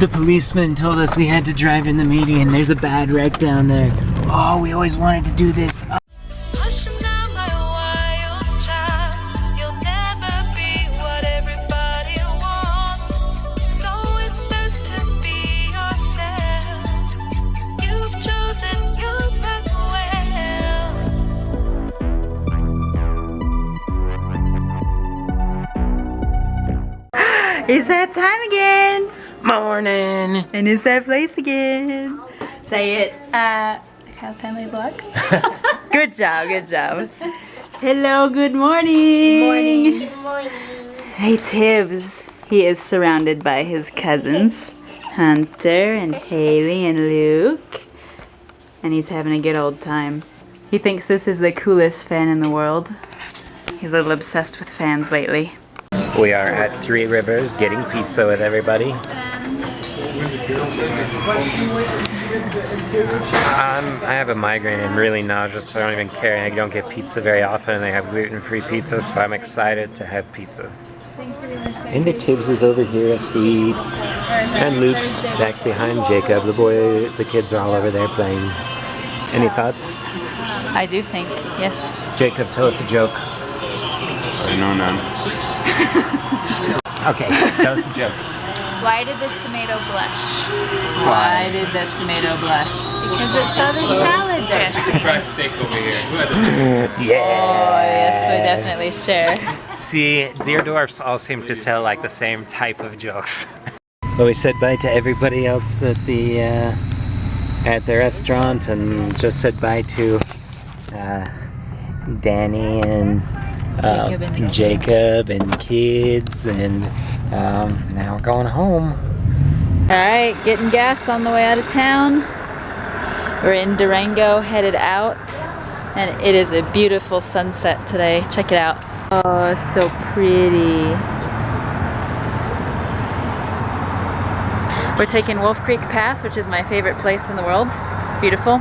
The policeman told us we had to drive in the median. There's a bad wreck down there. Oh, we always wanted to do this. Oh. It's that time again. Morning. And it's that place again. Say it. Cow Family Vlog. Good job, good job. Hello, good morning. Good morning. Good morning. Hey, Tibs. He is surrounded by his cousins, Hunter and Haley and Luke. And he's having a good old time. He thinks this is the coolest fan in the world. He's a little obsessed with fans lately. We are at Three Rivers getting pizza with everybody. I have a migraine and really nauseous, but I don't even care. I don't get pizza very often, and they have gluten-free pizza, so I'm excited to have pizza. And the Tibs is over here asleep, and Luke's back behind Jacob. The kids are all over there playing. Any thoughts? I do think, yes. Jacob, tell us a joke. I know none. Okay, tell us a joke. Why did the tomato blush? Why did the tomato blush? Because it saw the salad dressing. Fried steak over here. Yeah. Oh, yes, we definitely share. See, Deerdorfs all seem to sell like the same type of jokes. Well, we said bye to everybody else at the restaurant, and just said bye to Danny and Jacob and the kids, and now we're going home. Alright, getting gas on the way out of town. We're in Durango, headed out, and it is a beautiful sunset today. Check it out. Oh, so pretty. We're taking Wolf Creek Pass, which is my favorite place in the world. It's beautiful.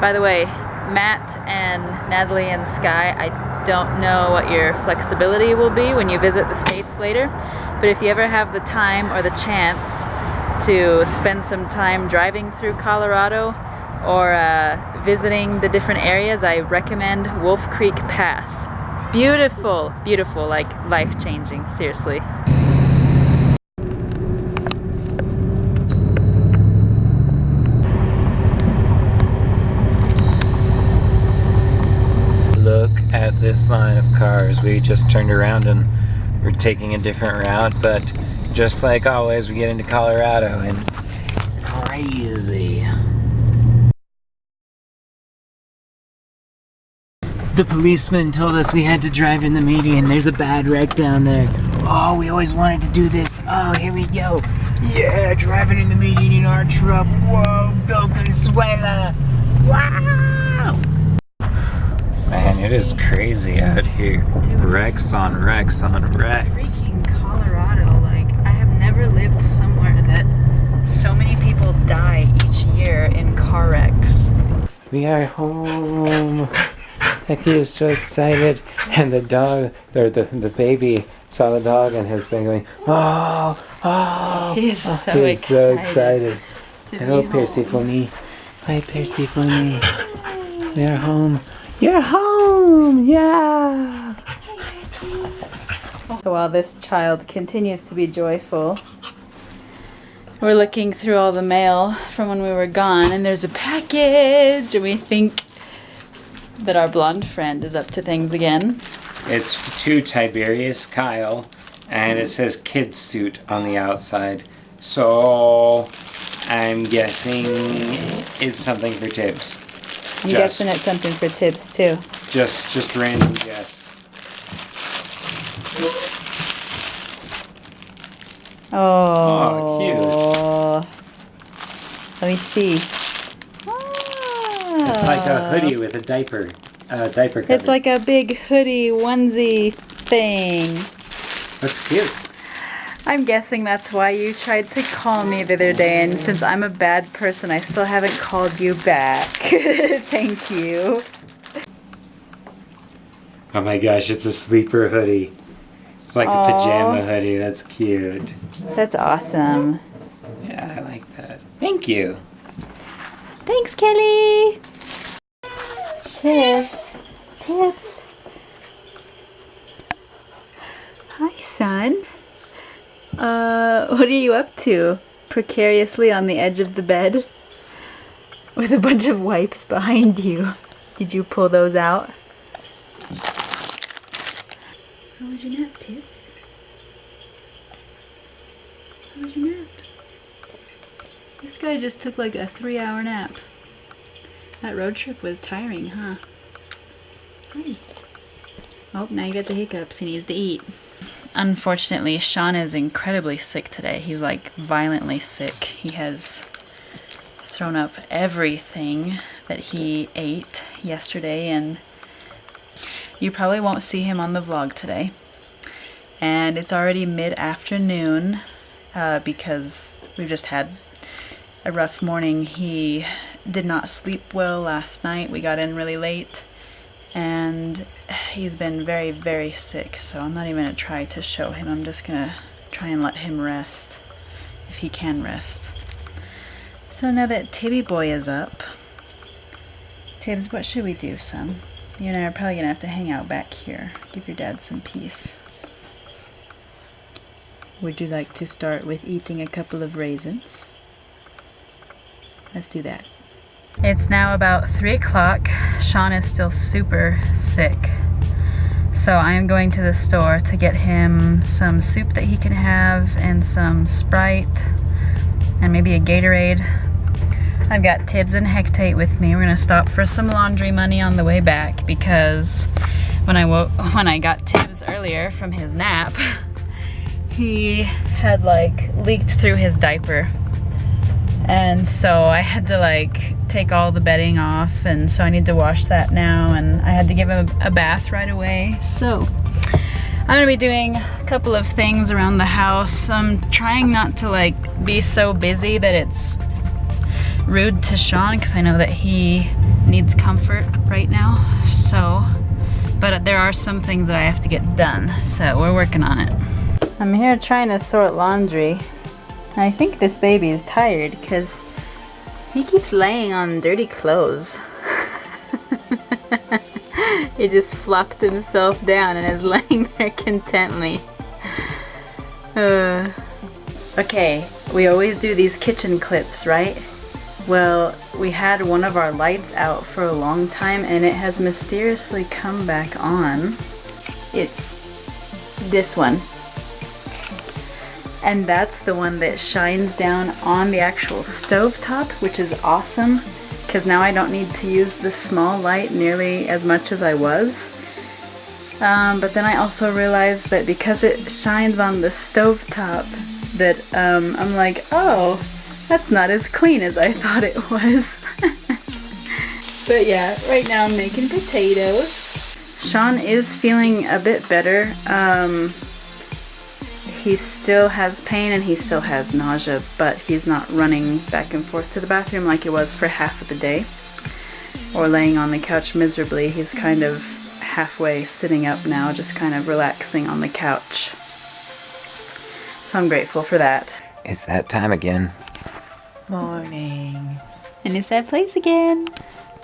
By the way, Matt and Natalie and Sky, I don't know what your flexibility will be when you visit the States later, but if you ever have the time or the chance to spend some time driving through Colorado or visiting the different areas, I recommend Wolf Creek Pass. Beautiful, beautiful, like life-changing, seriously. Look at this line of cars. We just turned around and we're taking a different route, but just like always, we get into Colorado and crazy. The policeman told us we had to drive in the median. There's a bad wreck down there. Oh, we always wanted to do this. Oh, here we go. Yeah, driving in the median in our truck. Whoa, go Consuela. Wow! Man, it is crazy out here. Dude, wrecks on wrecks on wrecks. Freaking Colorado, like, I have never lived somewhere that so many people die each year in car wrecks. We are home. Becky is so excited, and the dog, or the baby, saw the dog and has been going, oh, oh. He's so He's so excited. Hello, Persephone. Hi, Persephone. We are home. You're home! Yeah! So while this child continues to be joyful, we're looking through all the mail from when we were gone, and there's a package, and we think that our blonde friend is up to things again. It's to Tiberius Kyle, and it says kids suit on the outside. So I'm guessing it's something for Tibs. I'm guessing it's something for Tibs too. Just random guess. Oh, cute. Let me see. It's like a hoodie with a diaper cover. It's like a big hoodie onesie thing. That's cute. I'm guessing that's why you tried to call me the other day, and since I'm a bad person, I still haven't called you back. Thank you. Oh my gosh, it's a sleeper hoodie. It's like a pajama hoodie. That's cute. That's awesome. Yeah, I Thank you. Thanks, Kelly. Tibs. Tibs. Hi, son. What are you up to? Precariously on the edge of the bed with a bunch of wipes behind you. Did you pull those out? How was your nap, Tibs? How was your nap? This guy just took like a 3-hour nap. That road trip was tiring, huh? Hi. Oh, now you got the hiccups. He needs to eat. Unfortunately, Sean is incredibly sick today. He's like violently sick. He has thrown up everything that he ate yesterday, and you probably won't see him on the vlog today. And it's already mid-afternoon because we've just had a rough morning. He did not sleep well last night. We got in really late, and he's been very, very sick, so I'm not even going to try to show him. I'm just going to try and let him rest, if he can rest. So now that Tibby boy is up, Tibbs, what should we do, son? You and I are probably going to have to hang out back here. Give your dad some peace. Would you like to start with eating a couple of raisins? Let's do that. It's now about 3 o'clock. Sean is still super sick. So I am going to the store to get him some soup that he can have and some Sprite and maybe a Gatorade. I've got Tibbs and Hectate with me. We're gonna stop for some laundry money on the way back because when I got Tibbs earlier from his nap, he had like leaked through his diaper. And so I had to like take all the bedding off, and so I need to wash that now, and I had to give him a bath right away. So I'm gonna be doing a couple of things around the house. I'm trying not to like be so busy that it's rude to Sean, because I know that he needs comfort right now. So, but there are some things that I have to get done, so we're working on it. I'm here trying to sort laundry. I think this baby is tired because he keeps laying on dirty clothes. He just flopped himself down and is laying there contently. Okay, we always do these kitchen clips, right? Well, we had one of our lights out for a long time and it has mysteriously come back on. It's this one. And that's the one that shines down on the actual stovetop, which is awesome, because now I don't need to use the small light nearly as much as I was. But then I also realized that because it shines on the stovetop, that I'm like, oh, that's not as clean as I thought it was. But yeah, right now I'm making potatoes. Sean is feeling a bit better. He still has pain and he still has nausea, but he's not running back and forth to the bathroom like he was for half of the day, or laying on the couch miserably. He's kind of halfway sitting up now, just kind of relaxing on the couch. So I'm grateful for that. It's that time again. Morning. And it's that place again.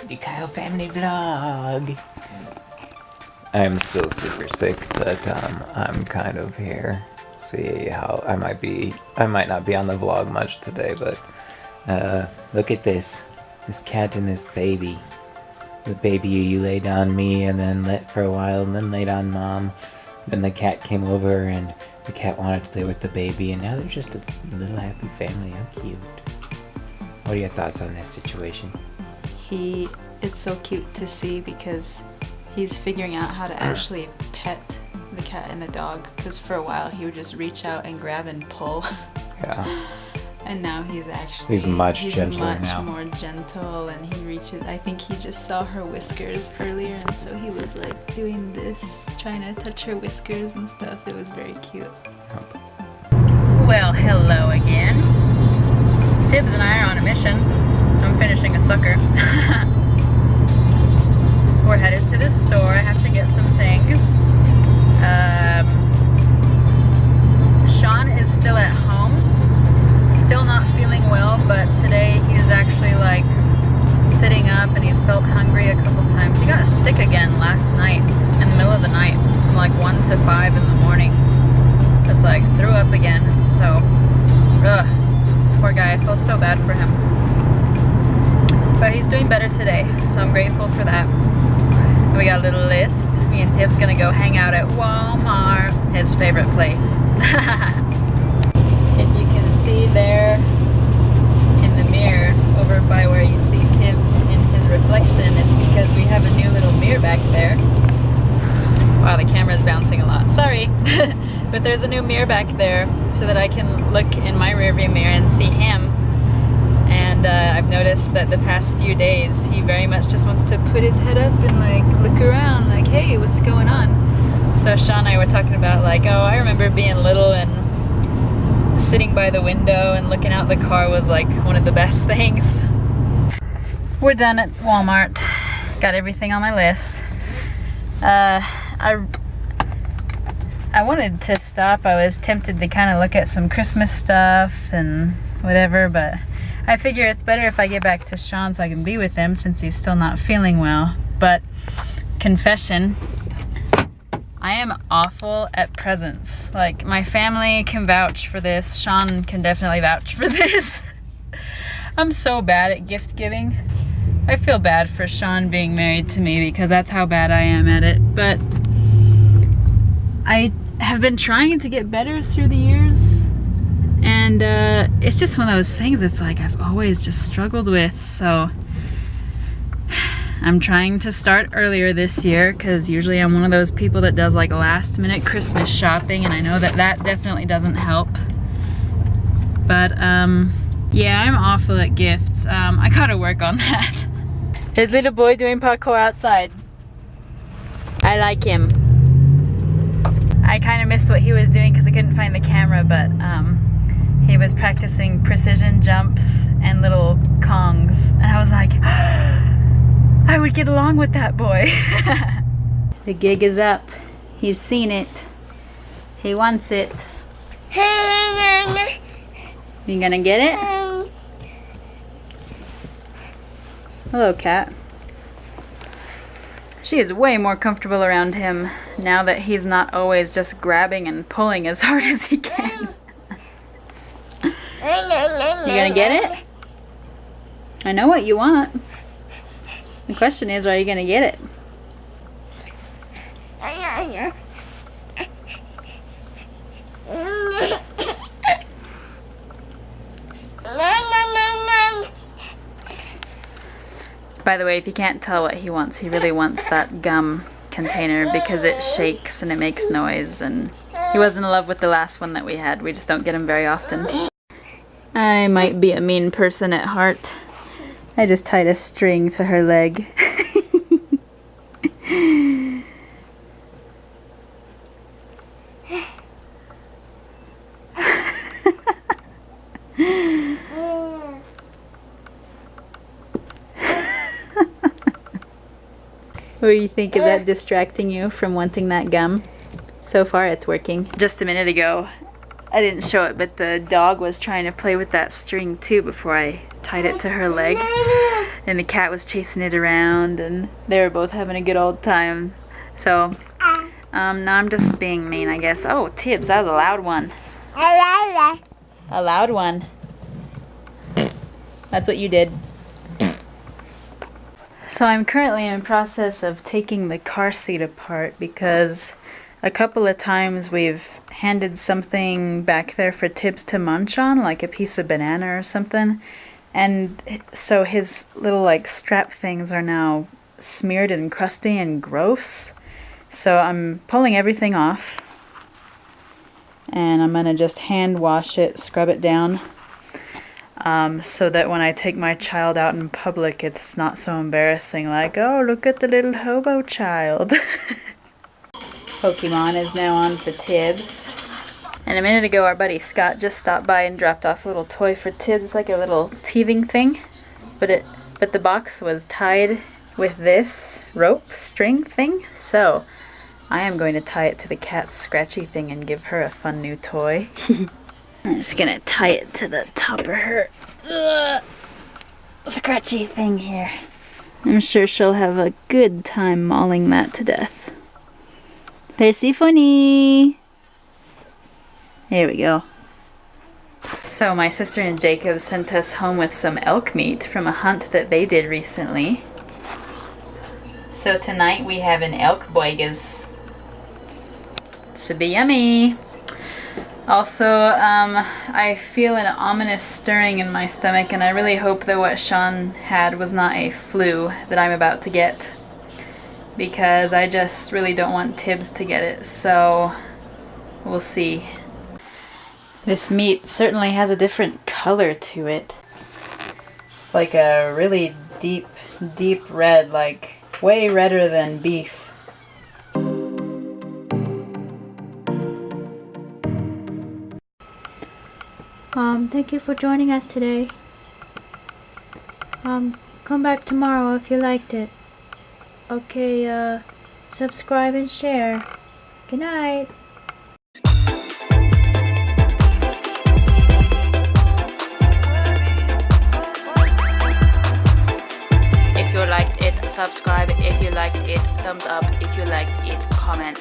The Kyle family vlog. I'm still super sick, but I'm kind of here. See how I might not be on the vlog much today, but look at this cat and this baby. The baby you laid on me and then let for a while and then laid on mom. Then the cat came over and the cat wanted to play with the baby, and now they're just a little happy family. How cute. What are your thoughts on this situation? It's so cute to see because he's figuring out how to actually pet the cat and the dog, because for a while he would just reach out and grab and pull. Yeah. And now he's much gentler now. More gentle, and he reaches. I think he just saw her whiskers earlier, and so he was like doing this, trying to touch her whiskers and stuff. It was very cute. Well, hello again. Tibbs and I are on a mission. I'm finishing a sucker. We're headed to the store. I have to get some things. Sean is still at home, still not feeling well, but today Poor guy, I feel so bad for him. But he's doing better today, so I'm grateful for that. And we got a little list. Me and Tib's gonna go hang out at Walmart, his favorite place. If you can see there in the mirror, over by where you see Tibs in his reflection, it's because we have a new little mirror back there. Wow, the camera's bouncing a lot. Sorry. But there's a new mirror back there so that I can look in my rearview mirror and see him. And I've noticed that the past few days he very much just wants to put his head up and like look around like, hey, what's going on? So Sean and I were talking about like, oh, I remember being little and sitting by the window and looking out the car was like one of the best things. We're done at Walmart. Got everything on my list. I wanted to stop. I was tempted to kind of look at some Christmas stuff and whatever, but I figure it's better if I get back to Sean so I can be with him since he's still not feeling well. But confession, I am awful at presents. Like, my family can vouch for this. Sean can definitely vouch for this. I'm so bad at gift giving. I feel bad for Sean being married to me because that's how bad I am at it. But I have been trying to get better through the years. And it's just one of those things it's like I've always just struggled with. So I'm trying to start earlier this year because usually I'm one of those people that does like last minute Christmas shopping, and I know that that definitely doesn't help. But yeah, I'm awful at gifts. I gotta work on that. This little boy doing parkour outside. I like him. I kind of missed what he was doing because I couldn't find the camera, but he was practicing precision jumps and little kongs, and I was like, I would get along with that boy. The gig is up. He's seen it. He wants it. You gonna get it? Hello, cat. She is way more comfortable around him now that he's not always just grabbing and pulling as hard as he can. You gonna get it? I know what you want. The question is, are you gonna get it? By the way, if you can't tell what he wants, he really wants that gum container because it shakes and it makes noise, and he wasn't in love with the last one that we had. We just don't get them very often. I might be a mean person at heart. I just tied a string to her leg. What do you think? Is that distracting you from wanting that gum? So far it's working. Just a minute ago, I didn't show it, but the dog was trying to play with that string too before I tied it to her leg. And the cat was chasing it around, and they were both having a good old time. So, now I'm just being mean, I guess. Oh, Tibs, that was a loud one. A loud one. That's what you did. So I'm currently in process of taking the car seat apart because a couple of times we've handed something back there for Tibs to munch on, like a piece of banana or something. And so his little like strap things are now smeared and crusty and gross. So I'm pulling everything off. And I'm going to just hand wash it, scrub it down. So that when I take my child out in public, it's not so embarrassing, like, oh, look at the little hobo child. Pokemon is now on for Tibs. And a minute ago, our buddy Scott just stopped by and dropped off a little toy for Tibs. It's like a little teething thing, but the box was tied with this rope string thing. So I am going to tie it to the cat's scratchy thing and give her a fun new toy. I'm just gonna tie it to the top of her scratchy thing here. I'm sure she'll have a good time mauling that to death. Persephone! There we go. So my sister and Jacob sent us home with some elk meat from a hunt that they did recently. So tonight we have an elk boigas. Should be yummy. Also, I feel an ominous stirring in my stomach, and I really hope that what Sean had was not a flu that I'm about to get, because I just really don't want Tibs to get it, so we'll see. This meat certainly has a different color to it. It's like a really deep, deep red, like way redder than beef. Thank you for joining us today. Come back tomorrow if you liked it. Okay, subscribe and share. Good night. If you liked it, subscribe. If you liked it, thumbs up. If you liked it, comment.